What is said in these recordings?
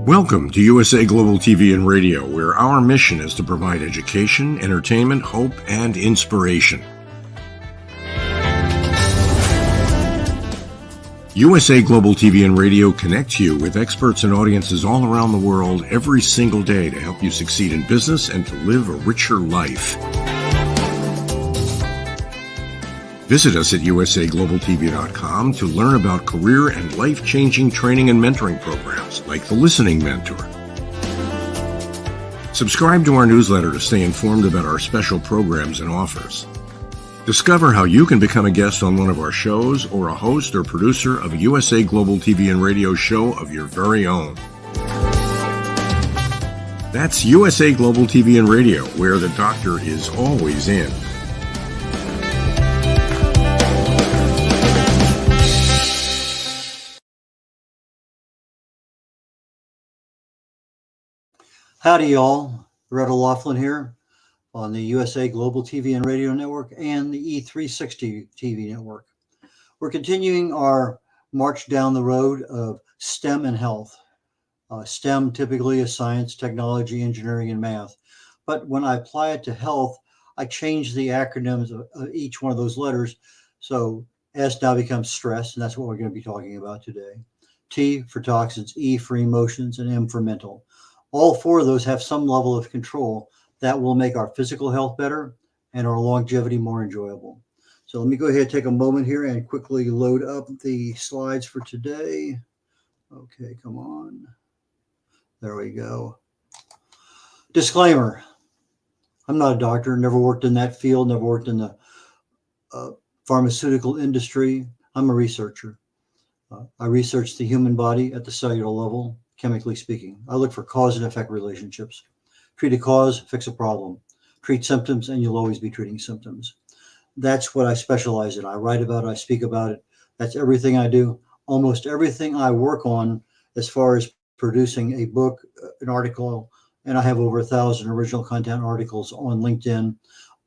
Welcome to USA Global TV and Radio, where our mission is to provide education, entertainment, hope, and inspiration. USA Global TV and Radio connects you with experts and audiences all around the world every single day to help you succeed in business and to live a richer life. Visit us at usaglobaltv.com to learn about career and life-changing training and mentoring programs like the Listening Mentor. Subscribe to our newsletter to stay informed about our special programs and offers. Discover how you can become a guest on one of our shows or a host or producer of a USA Global TV and Radio show of your very own. That's USA Global TV and Radio, where the doctor is always in. Howdy, y'all. Rhett O'Loughlin here on the USA Global TV and Radio Network and the E360 TV Network. We're continuing our march down the road of STEM and health. STEM typically is science, technology, engineering, and math. But when I apply it to health, I change the acronyms of each one of those letters. So S now becomes stress, and that's what we're going to be talking about today. T for toxins, E for emotions, and M for mental. All four of those have some level of control that will make our physical health better and our longevity more enjoyable. So let me go ahead and take a moment here and quickly load up the slides for today. Okay, come on. There we go. Disclaimer. I'm not a doctor, never worked in that field, never worked in the pharmaceutical industry. I'm a researcher. I research the human body at the cellular level. Chemically speaking, I look for cause and effect relationships. Treat a cause, fix a problem. Treat symptoms, and you'll always be treating symptoms. That's what I specialize in. I write about it, I speak about it. That's everything I do. Almost everything I work on as far as producing a book, an article, and I have over 1,000 original content articles on LinkedIn,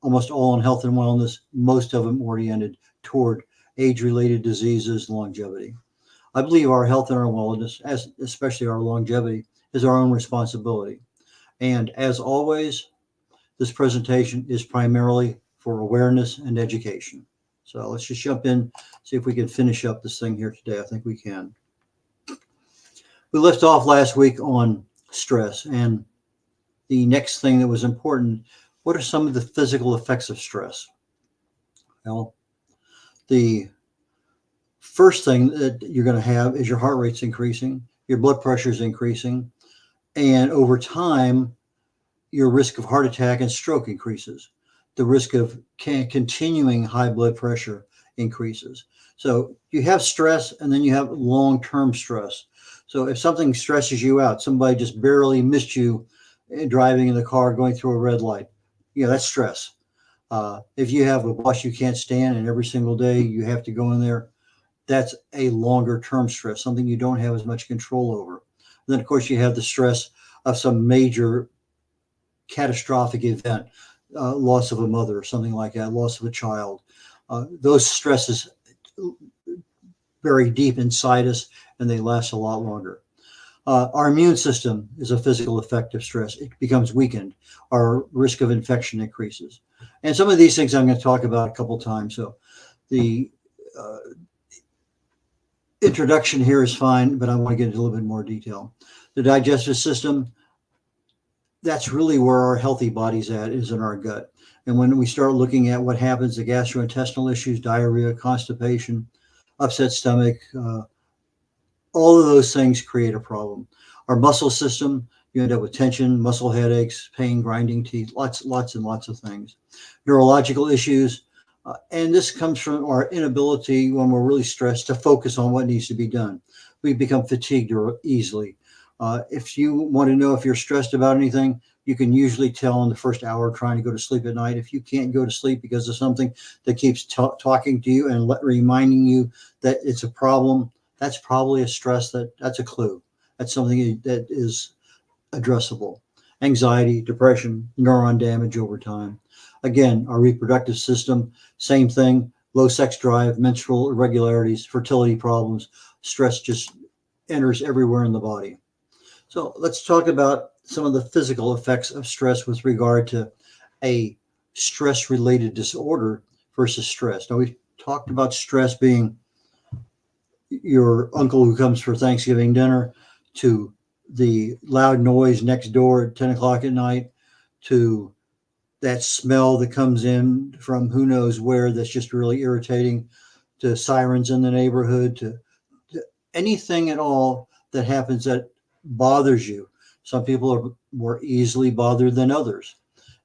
almost all on health and wellness, most of them oriented toward age-related diseases and longevity. I believe our health and our wellness, especially our longevity, is our own responsibility. And as always, this presentation is primarily for awareness and education. So let's just jump in, see if we can finish up this thing here today. I think we can. We left off last week on stress, and the next thing that was important, what are some of the physical effects of stress? Well, the first thing that you're going to have is your heart rate's increasing, your blood pressure is increasing, and over time, your risk of heart attack and stroke increases. The risk of continuing high blood pressure increases. So you have stress, and then you have long-term stress. So if something stresses you out, somebody just barely missed you driving in the car, going through a red light, that's stress. If you have a boss you can't stand, and every single day you have to go in there, that's a longer term stress, something you don't have as much control over. And then, of course, you have the stress of some major catastrophic event, loss of a mother or something like that, loss of a child. Those stresses bury deep inside us, and they last a lot longer. Our immune system is a physical effect of stress. It becomes weakened. Our risk of infection increases. And some of these things I'm going to talk about a couple times. So the introduction here is fine, but I want to get into a little bit more detail. The digestive system, that's really where our healthy body's at, is in our gut. And when we start looking at what happens, the gastrointestinal issues, diarrhea, constipation, upset stomach, all of those things create a problem. Our muscle system, you end up with tension, muscle headaches, pain, grinding teeth, lots and lots of things. Neurological issues, and this comes from our inability, when we're really stressed, to focus on what needs to be done. We become fatigued easily. If you want to know if you're stressed about anything, you can usually tell in the first hour trying to go to sleep at night. If you can't go to sleep because of something that keeps talking to you and reminding you that it's a problem, that's probably a stress. That's a clue. That's something that is addressable. Anxiety, depression, neuron damage over time. Again, our reproductive system, same thing, low sex drive, menstrual irregularities, fertility problems, stress just enters everywhere in the body. So let's talk about some of the physical effects of stress with regard to a stress related disorder versus stress. Now, we talked about stress being your uncle who comes for Thanksgiving dinner, to the loud noise next door at 10 o'clock at night, to that smell that comes in from who knows where that's just really irritating, to sirens in the neighborhood, to anything at all that happens that bothers you. Some people are more easily bothered than others.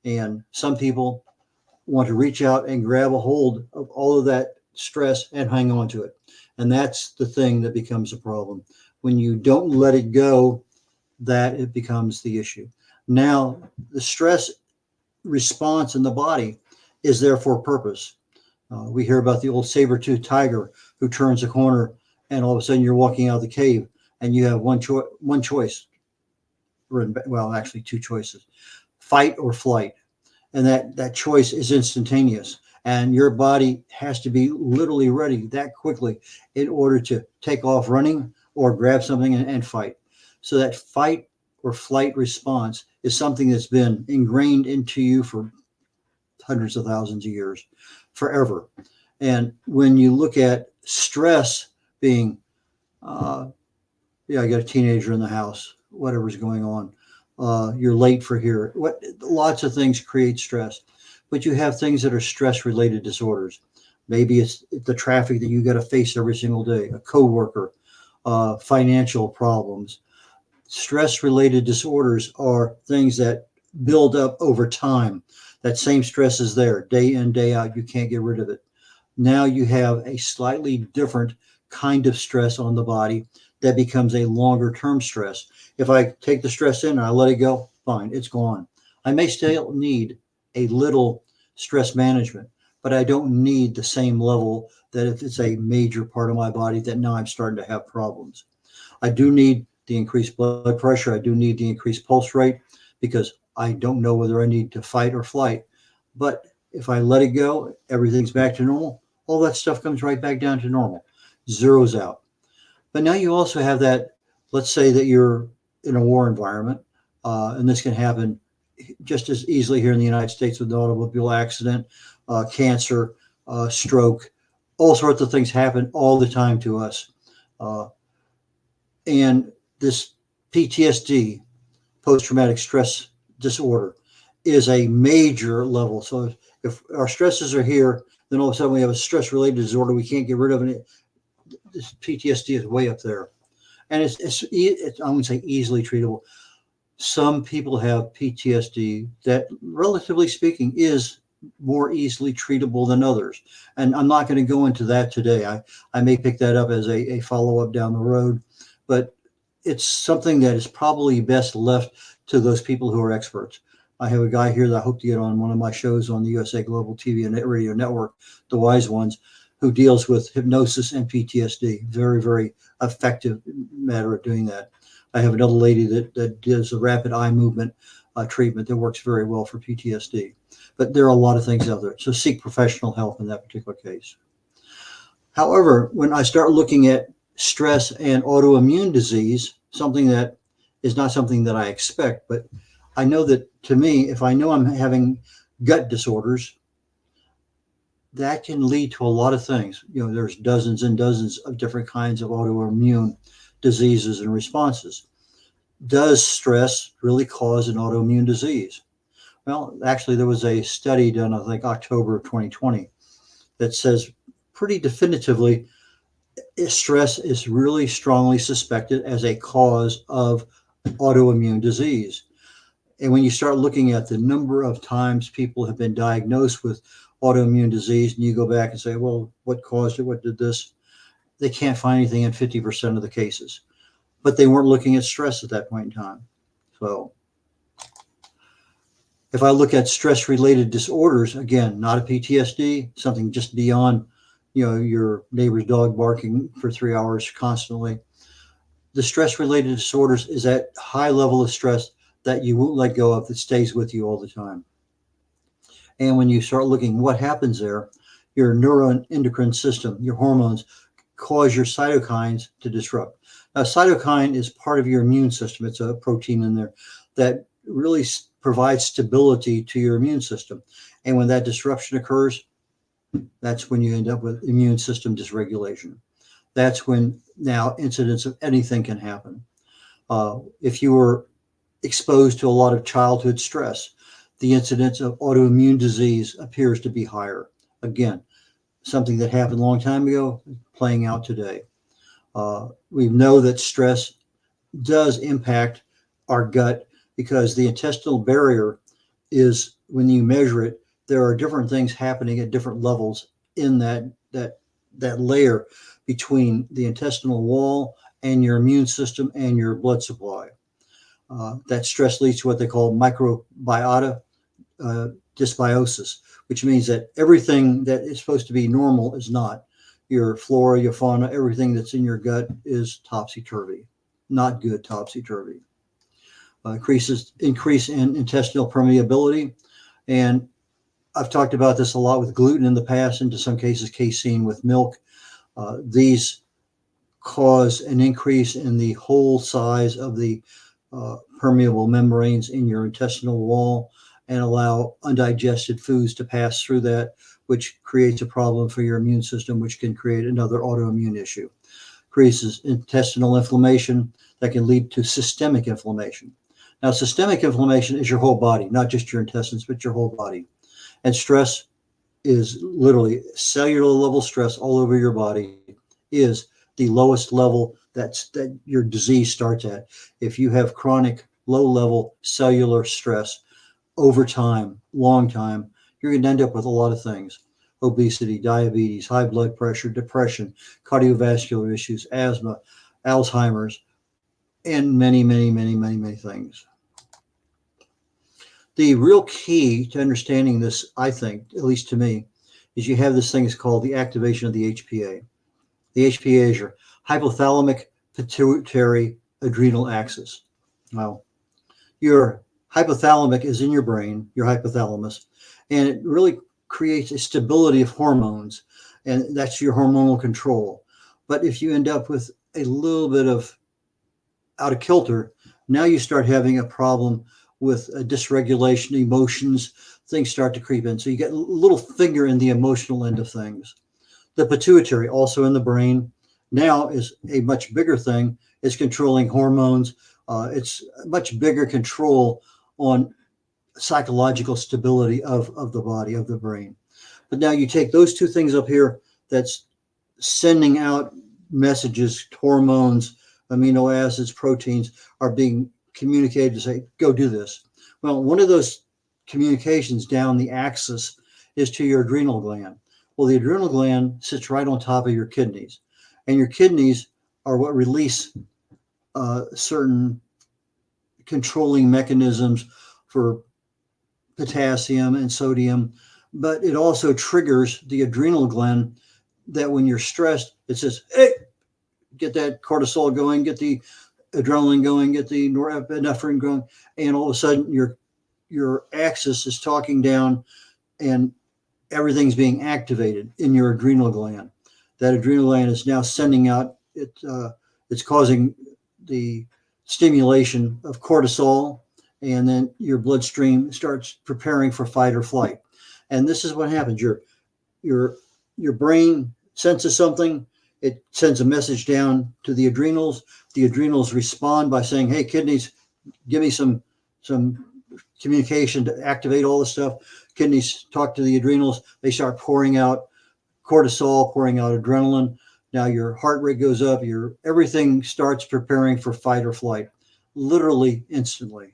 And some people want to reach out and grab a hold of all of that stress and hang on to it. And that's the thing that becomes a problem. When you don't let it go, that it becomes the issue. Now, the stress response in the body is there for a purpose. We hear about the old saber-toothed tiger who turns a corner and all of a sudden you're walking out of the cave and you have one choice. Well, actually two choices: fight or flight. And that choice is instantaneous. And your body has to be literally ready that quickly in order to take off running or grab something and fight. So that fight or flight response is something that's been ingrained into you for hundreds of thousands of years, forever. And when you look at stress being, I got a teenager in the house, whatever's going on, you're late for here. Lots of things create stress, but you have things that are stress related disorders. Maybe it's the traffic that you got to face every single day, a coworker, financial problems. Stress related disorders are things that build up over time. That same stress is there day in, day out. You can't get rid of it. Now you have a slightly different kind of stress on the body that becomes a longer term stress. If I take the stress in and I let it go, fine, it's gone. I may still need a little stress management, but I don't need the same level that if it's a major part of my body that now I'm starting to have problems. I do need the increased blood pressure. I do need the increased pulse rate because I don't know whether I need to fight or flight. But if I let it go, everything's back to normal. All that stuff comes right back down to normal, zeroes out. But now you also have that, let's say that you're in a war environment, and this can happen just as easily here in the United States with an automobile accident, cancer, stroke, all sorts of things happen all the time to us. And this PTSD, post-traumatic stress disorder, is a major level. So if our stresses are here, then all of a sudden we have a stress-related disorder we can't get rid of, and this PTSD is way up there. And it's I wouldn't say easily treatable. Some people have PTSD that, relatively speaking, is more easily treatable than others. And I'm not going to go into that today. I may pick that up as a follow-up down the road, but it's something that is probably best left to those people who are experts. I have a guy here that I hope to get on one of my shows on the USA Global TV and Radio Network, The Wise Ones, who deals with hypnosis and PTSD. Very, very effective matter of doing that. I have another lady that does a rapid eye movement treatment that works very well for PTSD. But there are a lot of things out there. So seek professional help in that particular case. However, when I start looking at stress and autoimmune disease, something that is not something that I expect, but I know that, to me, if I know I'm having gut disorders, that can lead to a lot of things. There's dozens and dozens of different kinds of autoimmune diseases and responses. Does stress really cause an autoimmune disease? Well, actually, there was a study done, I think, October of 2020, that says pretty definitively stress is really strongly suspected as a cause of autoimmune disease. And when you start looking at the number of times people have been diagnosed with autoimmune disease, and you go back and say, well, what caused it? What did this? They can't find anything in 50% of the cases. But they weren't looking at stress at that point in time. So if I look at stress-related disorders, again, not a PTSD, something just beyond, your neighbor's dog barking for 3 hours constantly. The stress-related disorders is that high level of stress that you won't let go of, that stays with you all the time. And when you start looking what happens there, your neuroendocrine system, your hormones cause your cytokines to disrupt. Now, cytokine is part of your immune system. It's a protein in there that really provides stability to your immune system. And when that disruption occurs, that's when you end up with immune system dysregulation. That's when now incidents of anything can happen. If you were exposed to a lot of childhood stress, the incidence of autoimmune disease appears to be higher. Again, something that happened a long time ago, playing out today. We know that stress does impact our gut because the intestinal barrier is, when you measure it, there are different things happening at different levels in that layer between the intestinal wall and your immune system and your blood supply. That stress leads to what they call microbiota dysbiosis, which means that everything that is supposed to be normal is not. Your flora, your fauna, everything that's in your gut is topsy-turvy, not good topsy-turvy. Increase in intestinal permeability. And I've talked about this a lot with gluten in the past, and to some cases casein with milk. These cause an increase in the whole size of the permeable membranes in your intestinal wall and allow undigested foods to pass through that, which creates a problem for your immune system, which can create another autoimmune issue. Increases intestinal inflammation that can lead to systemic inflammation. Now, systemic inflammation is your whole body, not just your intestines, but your whole body. And stress is literally cellular level stress all over your body is the lowest level that your disease starts at. If you have chronic low level cellular stress over time, long time, you're going to end up with a lot of things: obesity, diabetes, high blood pressure, depression, cardiovascular issues, asthma, Alzheimer's, and many, many, many, many, many things. The real key to understanding this, I think, at least to me, is you have this thing is called the activation of the HPA. The HPA is your hypothalamic pituitary adrenal axis. Well, your hypothalamic is in your brain, your hypothalamus, and it really creates a stability of hormones, and that's your hormonal control. But if you end up with a little bit of out of kilter, now you start having a problem with a dysregulation, emotions, things start to creep in. So you get a little finger in the emotional end of things. The pituitary, also in the brain, now is a much bigger thing. It's controlling hormones. It's a much bigger control on psychological stability of the body, of the brain. But now you take those two things up here that's sending out messages, hormones, amino acids, proteins are being communicated to say, go do this. Well, one of those communications down the axis is to your adrenal gland. Well, the adrenal gland sits right on top of your kidneys, and your kidneys are what release certain controlling mechanisms for potassium and sodium, but it also triggers the adrenal gland that when you're stressed, it says, hey, get that cortisol going, get the adrenaline going, get the norepinephrine going, and all of a sudden your axis is talking down and everything's being activated in your adrenal gland. That adrenal gland is now sending out, it's causing the stimulation of cortisol, and then your bloodstream starts preparing for fight or flight. And this is what happens. Your brain senses something, it sends a message down to the adrenals. The adrenals respond by saying, hey, kidneys, give me some communication to activate all this stuff. Kidneys talk to the adrenals. They start pouring out cortisol, pouring out adrenaline. Now your heart rate goes up. Everything starts preparing for fight or flight, literally instantly.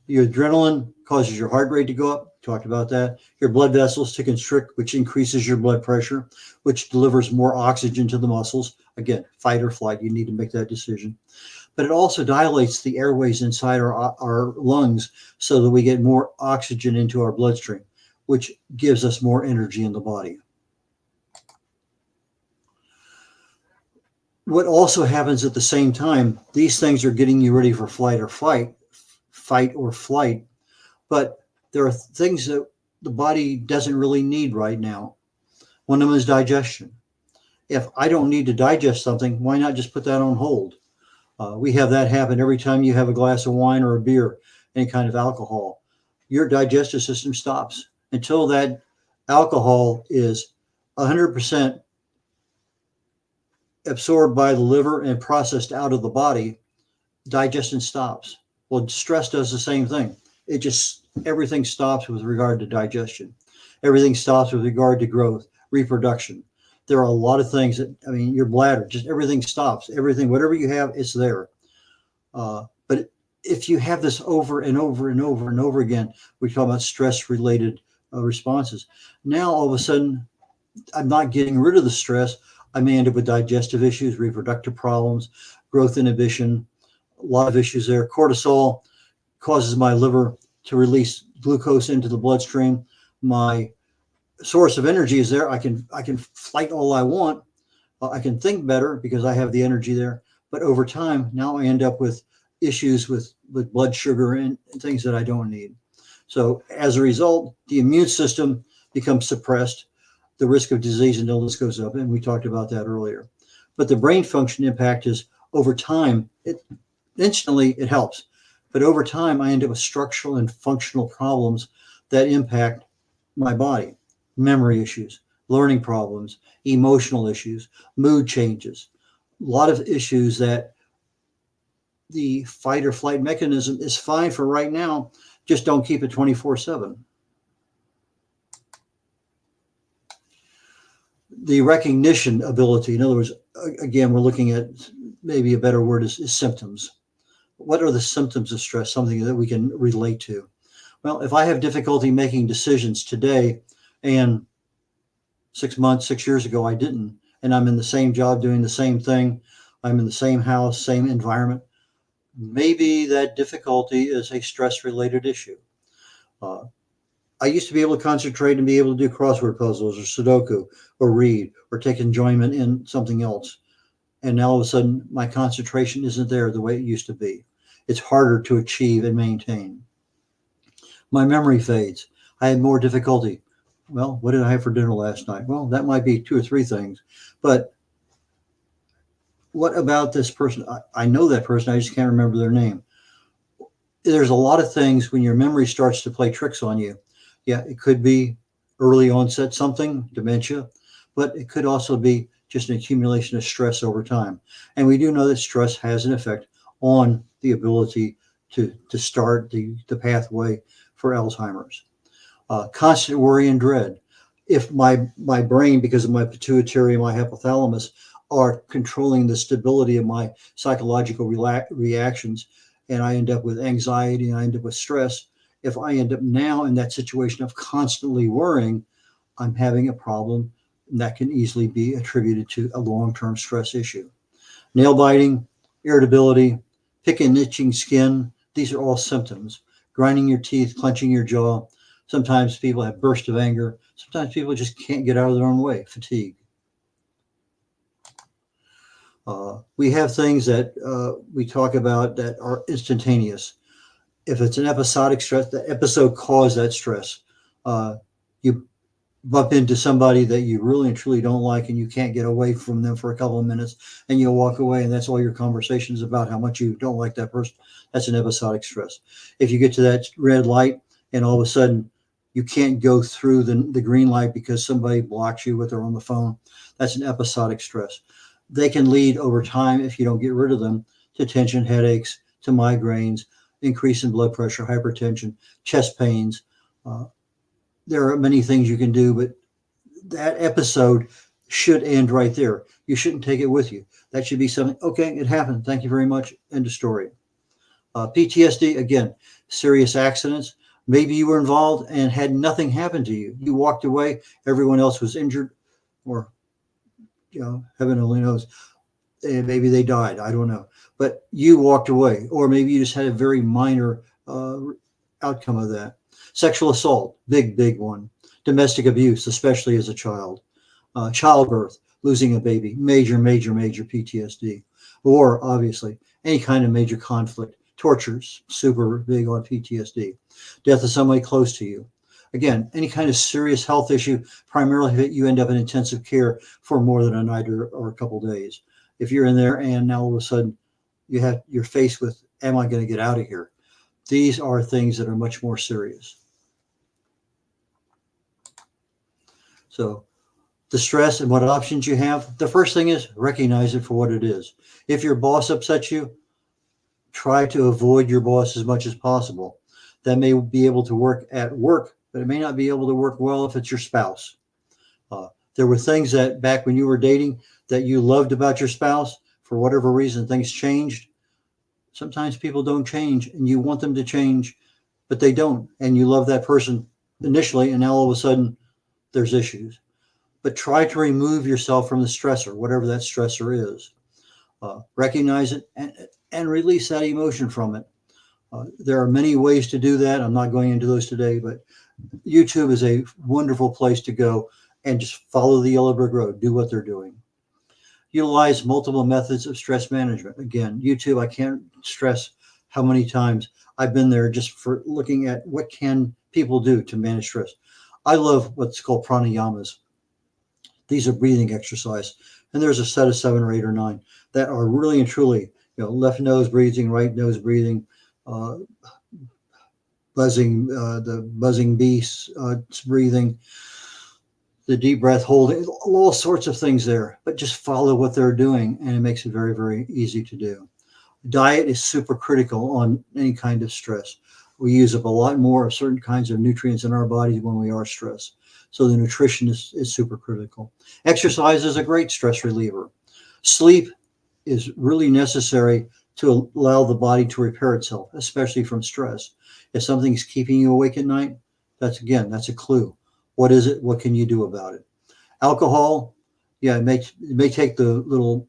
Your adrenaline causes your heart rate to go up. Talked about that. Your blood vessels to constrict, which increases your blood pressure, which delivers more oxygen to the muscles. Again, fight or flight. You need to make that decision. But it also dilates the airways inside our lungs so that we get more oxygen into our bloodstream, which gives us more energy in the body. What also happens at the same time, these things are getting you ready for fight or flight, but there are things that the body doesn't really need right now. One of them is digestion. If I don't need to digest something, why not just put that on hold? We have that happen every time you have a glass of wine or a beer, any kind of alcohol. Your digestive system stops until that alcohol is 100% absorbed by the liver and processed out of the body. Digestion stops. Well, stress does the same thing. It just, everything stops with regard to digestion. Everything stops with regard to growth, reproduction. There are a lot of things that, I mean, your bladder, just everything stops. Everything, whatever you have, it's there. But if you have this over and over and over and over again, we talk about stress-related responses. Now, all of a sudden, I'm not getting rid of the stress. I may end up with digestive issues, reproductive problems, growth inhibition, a lot of issues there. Cortisol causes my liver to release glucose into the bloodstream. My source of energy is there. I can fight all I want. I can think better because I have the energy there. But over time, now I end up with issues with blood sugar and things that I don't need. So as a result, the immune system becomes suppressed. The risk of disease and illness goes up, and we talked about that earlier. But the brain function impact is over time. Instantly it helps, but over time I end up with structural and functional problems that impact my body. Memory issues, learning problems, emotional issues, mood changes, a lot of issues that the fight or flight mechanism is fine for right now. Just don't keep it 24/7. The recognition ability, in other words, again, we're looking at, maybe a better word is symptoms. What are the symptoms of stress? Something that we can relate to. Well, if I have difficulty making decisions today, and 6 years ago, I didn't, and I'm in the same job doing the same thing, I'm in the same house, same environment, maybe that difficulty is a stress-related issue. I used to be able to concentrate and be able to do crossword puzzles or Sudoku or read or take enjoyment in something else. And now all of a sudden, my concentration isn't there the way it used to be. It's harder to achieve and maintain. My memory fades. I had more difficulty. Well, what did I have for dinner last night? Well, that might be 2 or 3 things. But what about this person? I know that person. I just can't remember their name. There's a lot of things when your memory starts to play tricks on you. Yeah, it could be early onset something, dementia, but it could also be just an accumulation of stress over time. And we do know that stress has an effect on the ability to start the pathway for Alzheimer's. Constant worry and dread. If my brain, because of my pituitary and my hypothalamus, are controlling the stability of my psychological reactions, and I end up with anxiety and I end up with stress, if I end up now in that situation of constantly worrying, I'm having a problem that can easily be attributed to a long-term stress issue. Nail biting, irritability, picking and itching skin, these are all symptoms. Grinding your teeth, clenching your jaw. Sometimes people have bursts of anger. Sometimes people just can't get out of their own way. Fatigue. We have things that we talk about that are instantaneous. If it's an episodic stress, the episode caused that stress. You bump into somebody that you really and truly don't like, and you can't get away from them for a couple of minutes, and you'll walk away, and that's all your conversations about how much you don't like that person. That's an episodic stress. If you get to that red light and all of a sudden you can't go through the green light because somebody blocks you with their on the phone, that's an episodic stress. They can lead over time, if you don't get rid of them, to tension headaches, to migraines, increase in blood pressure, hypertension, chest pains. There are many things you can do, but that episode should end right there. You shouldn't take it with you. That should be something, okay, it happened. Thank you very much. End of story. PTSD, again, serious accidents. Maybe you were involved and had nothing happen to you. You walked away. Everyone else was injured, or, heaven only knows. And maybe they died. I don't know. But you walked away, or maybe you just had a very minor outcome of that. Sexual assault, big one. Domestic abuse, especially as a child. Childbirth, losing a baby, major PTSD. Or, obviously, any kind of major conflict. Tortures, super big on PTSD. Death of somebody close to you. Again, any kind of serious health issue, primarily if you end up in intensive care for more than a night or a couple days. If you're in there and now all of a sudden you're faced with, am I going to get out of here? These are things that are much more serious. So the stress and what options you have, the first thing is recognize it for what it is. If your boss upsets you, try to avoid your boss as much as possible. That may be able to work at work, but it may not be able to work well if it's your spouse. There were things that back when you were dating that you loved about your spouse. For whatever reason, things changed. Sometimes people don't change and you want them to change, but they don't. And you love that person initially, and now all of a sudden there's issues. But try to remove yourself from the stressor, whatever that stressor is. Recognize it and release that emotion from it. There are many ways to do that. I'm not going into those today, but YouTube is a wonderful place to go and just follow the yellow brick road. Do what they're doing. Utilize multiple methods of stress management. Again, YouTube, I can't stress how many times I've been there just for looking at what can people do to manage stress. I love what's called pranayamas. These are breathing exercise. And there's a set of 7 or 8 or 9 that are really and truly, left nose breathing, right nose breathing, buzzing, the buzzing beast breathing, the deep breath holding, all sorts of things there, but just follow what they're doing. And it makes it very, very easy to do. Diet is super critical on any kind of stress. We use up a lot more of certain kinds of nutrients in our bodies when we are stressed. So the nutrition is super critical. Exercise is a great stress reliever. Sleep is really necessary to allow the body to repair itself, especially from stress. If something's keeping you awake at night, that's a clue. What is it? What can you do about it? Alcohol, it may take the little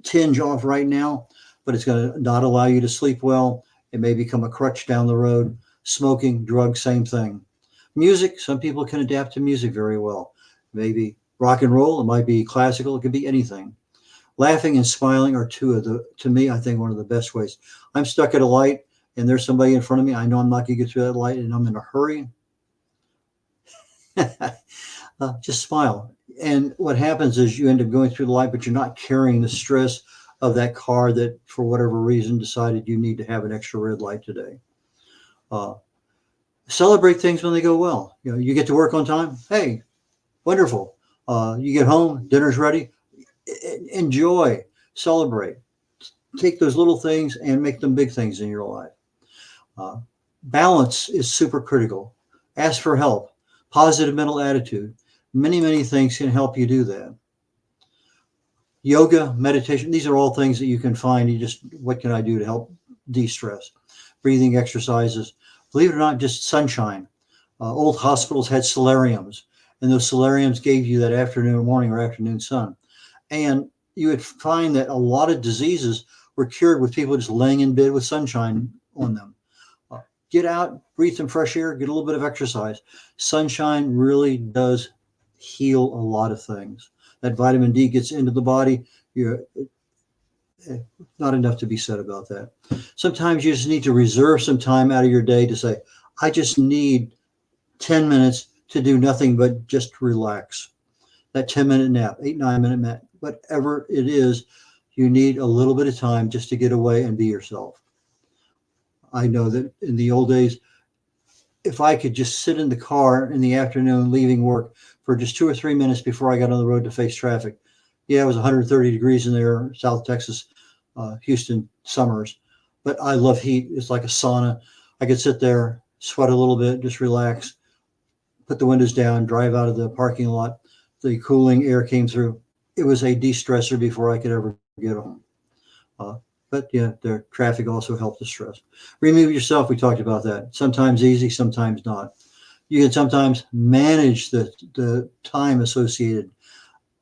tinge off right now, but it's going to not allow you to sleep well. It may become a crutch down the road. Smoking, drugs, same thing. Music, some people can adapt to music very well. Maybe rock and roll, it might be classical, it could be anything. Laughing and smiling are to me, I think, one of the best ways. I'm stuck at a light and there's somebody in front of me. I know I'm not going to get through that light and I'm in a hurry. Just smile. And what happens is you end up going through the light, but you're not carrying the stress of that car that, for whatever reason, decided you need to have an extra red light today. Celebrate things when they go well. You get to work on time. Hey, wonderful. You get home, dinner's ready. Enjoy, celebrate. Take those little things and make them big things in your life. Balance is super critical. Ask for help. Positive mental attitude. Many, many things can help you do that. Yoga, meditation, these are all things that you can find. What can I do to help de-stress? Breathing exercises. Believe it or not, just sunshine. Old hospitals had solariums, and those solariums gave you that morning or afternoon sun. And you would find that a lot of diseases were cured with people just laying in bed with sunshine on them. Get out, breathe some fresh air, get a little bit of exercise. Sunshine really does heal a lot of things. That vitamin D gets into the body. Not enough to be said about that. Sometimes you just need to reserve some time out of your day to say, I just need 10 minutes to do nothing but just relax. That 10-minute nap, 8-9-minute nap, whatever it is, you need a little bit of time just to get away and be yourself. I know that in the old days, if I could just sit in the car in the afternoon leaving work for just 2 or 3 minutes before I got on the road to face traffic. It was 130 degrees in there, South Texas, Houston summers. But I love heat. It's like a sauna. I could sit there, sweat a little bit, just relax, put the windows down, drive out of the parking lot. The cooling air came through. It was a de-stressor before I could ever get home. But the traffic also helped the stress. Remove yourself. We talked about that. Sometimes easy, sometimes not. You can sometimes manage the time associated.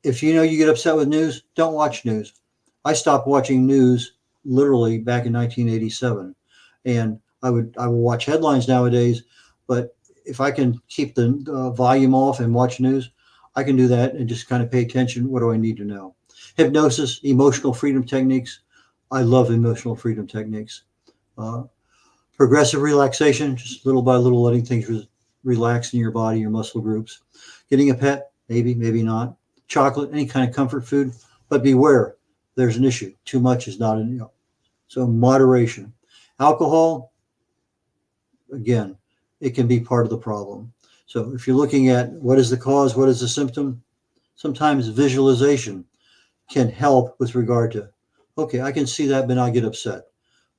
If you get upset with news, don't watch news. I stopped watching news literally back in 1987, and I will watch headlines nowadays. But if I can keep the volume off and watch news, I can do that and just kind of pay attention. What do I need to know? Hypnosis, emotional freedom techniques. I love emotional freedom techniques. Progressive relaxation, just little by little letting things relax in your body, your muscle groups. Getting a pet, maybe, maybe not. Chocolate, any kind of comfort food, but beware, there's an issue. Too much is not an, so moderation. Alcohol, again, it can be part of the problem. So if you're looking at what is the cause, what is the symptom, sometimes visualization can help with regard to, okay, I can see that but not get upset.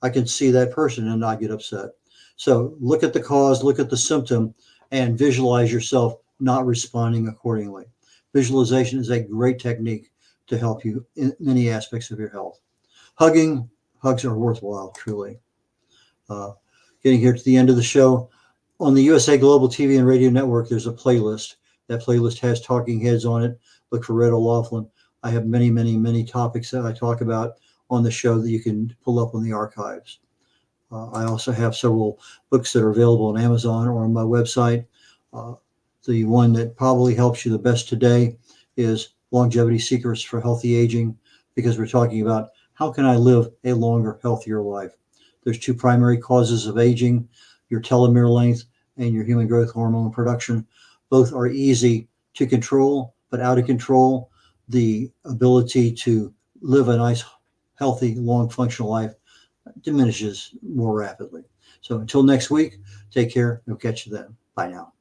I can see that person and not get upset. So look at the cause, look at the symptom, and visualize yourself not responding accordingly. Visualization is a great technique to help you in many aspects of your health. Hugs are worthwhile, truly. Getting here to the end of the show, on the USA Global TV and Radio Network, there's a playlist. That playlist has talking heads on it. Look for Red O'Loughlin. I have many, many, many topics that I talk about on the show that you can pull up on the archives. I also have several books that are available on Amazon or on my website. The one that probably helps you the best today is Longevity Secrets for Healthy Aging, because we're talking about how can I live a longer, healthier life. There's two primary causes of aging, your telomere length and your human growth hormone production. Both are easy to control, but out of control, the ability to live a nice, healthy, long, functional life diminishes more rapidly. So until next week, take care. We'll catch you then. Bye now.